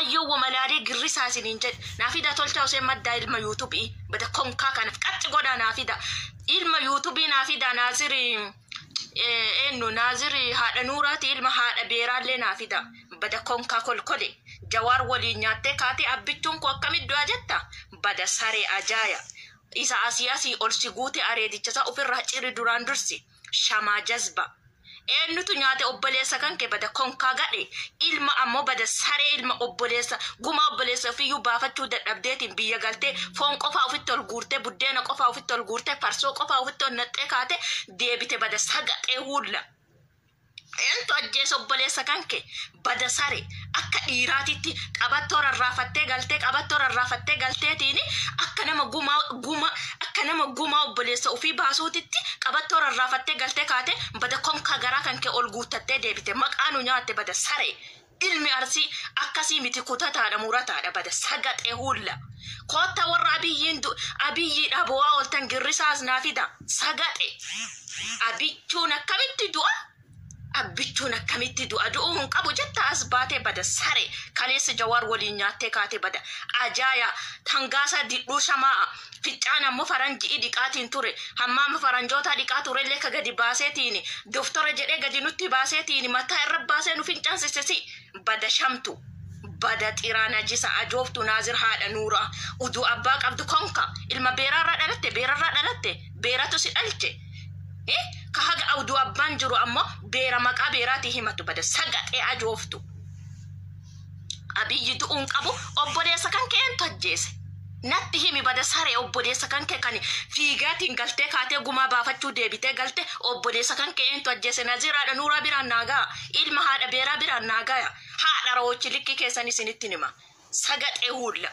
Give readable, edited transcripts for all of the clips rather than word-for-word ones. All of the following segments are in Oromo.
wayo wamalade girrisa sininje nafida tolcha ose madda ilma youtube bada konka kan qatti goda nafida ilma youtube nafida naziri enno naziri hada nurati ilma hada beralle nafida bada konka kolkole jawar wali nyaate kaati abbichun ko akkamiddu ajetta bada sare ajaya isa asiyasi olsiguute aredicha ofirra ciri duran dursi shama jazba ennutu nyaate obboleessa kanke bada konka gade ilma ammo bada sare ilma obboleessa guma obboleessa fiyu baafachuu dadhabdeetiin biyya galte foon qofa ofittol guurte buddeena qofa ofittol guurte farsoo qofa ofittol naxxe kaate deebite bada sagate hulla ento ajjees obboleessa kanke bada sare akka dhiiraatitti qabattoo rarraafattee galteetiini akka nama guma obboleessa ofii baasuutitti qabattoo rarraafattee galtee kaate bada konka garaa kanke ol guuttattee deebite maqaanu nyaatte bada sare ilmi arsi akkasii miti kutataadha murataadha bada sagate hulla kotta warra abiyyi dhabuwaa oltan girrisaas naafida sagate abichuun akkamitti du'a abbichun akkamitti du'a du'uun qabu jetta asbaate bada sare kaleessa jawar wali nyaatte kaate bada ajaya tangasa didhu shamaa ficcana mo faranji diqaatiin ture hamma faranjoota diqaa turellee ka gadi baaseetiini doftore jedhee gadi nutti baaseetiini mataa irra baasee nu fincansisisi bada shamtu bada tirana jisa ajooftu nazir haadha nuura udu abbaa qabdu konka ilma beerarra dhalatte beeratu si dhalche ka haga awdu abban jiru ammo beera maqa beerati himatu bada sagate ajooftu abiyyi du'un qabu obboleessa kanke ento ajjeese natti himi bada sare obboleessa kanke kan fiigaatiin galtee kaatee gumaa baafachuu deebitee galte obboleessa kanke ento ajjeese naziraadha nuura biraan naagaa ilma haadha beeraa biraan naagaa haadha roochi likki keessan isinitti nima sagate hulla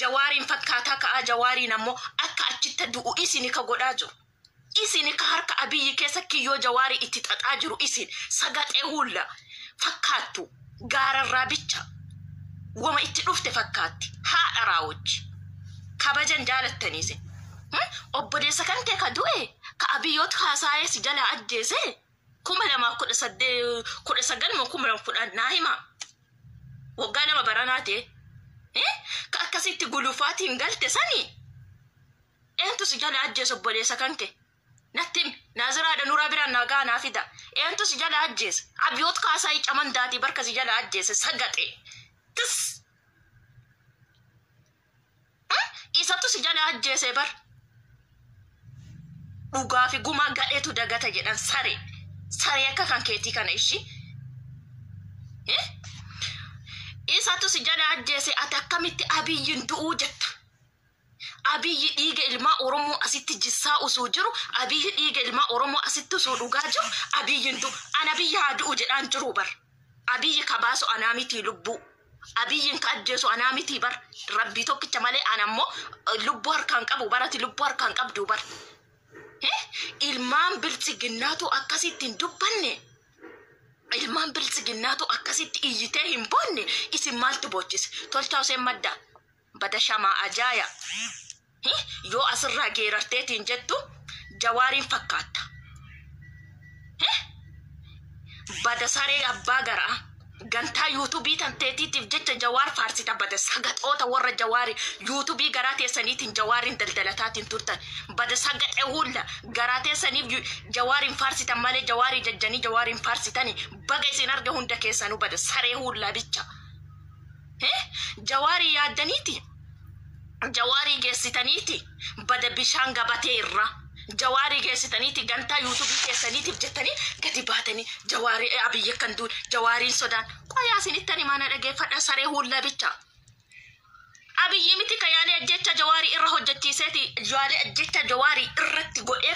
jawaariin fakkaataa ka'a jawaariin ammoo akka achitta du'u isini ka godhaa jiru isini ka harka abiyyi keessa kiyyoo jawaari itti xaxaa jiru isin sagate hulla fakkaattu gaararraa bicha wama itti dhufte fakkaatti haadha raawuchi kabajan jaalattaniise obboleessa kanke ka du'e ka abiyyoot kaasaayee si jala ajjeese 2018 naahima waggaa lama baranaate ka akkasitti gulufaatiin galte sani entu si jala ajjeese obboleessa kanke nattim naziraadha nuura biraan nagaa naafida entu si jala ajjeese abiyyoot kaasaayee camandaati barka si jala ajjeese sagate tis isatu si jala ajjeese bar dhugaa fi gumaa gadheetu dagata jedhan sare akka kan keetii kana ishi isatu si jala ajjeese ati akkamitti abiyyin du'uu jetta abiyyi dhiiga ilmaa oromoo asitti jissaa usuu jiru abiyyi dhiiga ilmaa oromoo asitti usuu dhugaa jiru abiyyin du'u ana biyya haa du'u jedhaan jiru bar abiyyi kabaasu anaa miti lubbuu abiyyin ka ajjeesu anaa miti bar rabbii tokkicha malee anammoo lubbuu harkaan qabu barati lubbuu harkaan qabdu bar ilmaan bilchiginnaatu akkasitti hin dubbanne ilmaan bilchiginnaatu akkasitti iyyitee hin boonne isin maaltu bochise tolchaa useen madda bada shamaa ajaaya yoo asirraa geerarteetiin jettu jawaariin fakkaatta bada saree abbaa garaa gantaa YouTube tanteetiitiif jecha jawaar faarsita bada sagatoota warra jawaari YouTube garaa teessaniitiin jawaarin daldalataatiin turtan bada sagate hulla garaa teessaniif jawaarin faarsitan malee jawaari jajjanii jawaarin faarsitani baga isin arga hunda keessanuu bada saree hulla bicha jawaari yaaddaniiti jawaari geessitaniiti bada bishaan gabatee irra jawaari geessitaniiti gantaa YouTube keessaniitiif jettanii gadi baatanii jawaari abiyyi kan duun jawaariin sodaan qoyaa isinittani maana dhageeffadha saree hulla bicha abiyyi miti ka yaalee ajjecha jawaari irra hojjechiiseeti yaalee ajjecha jawaari irratti godhee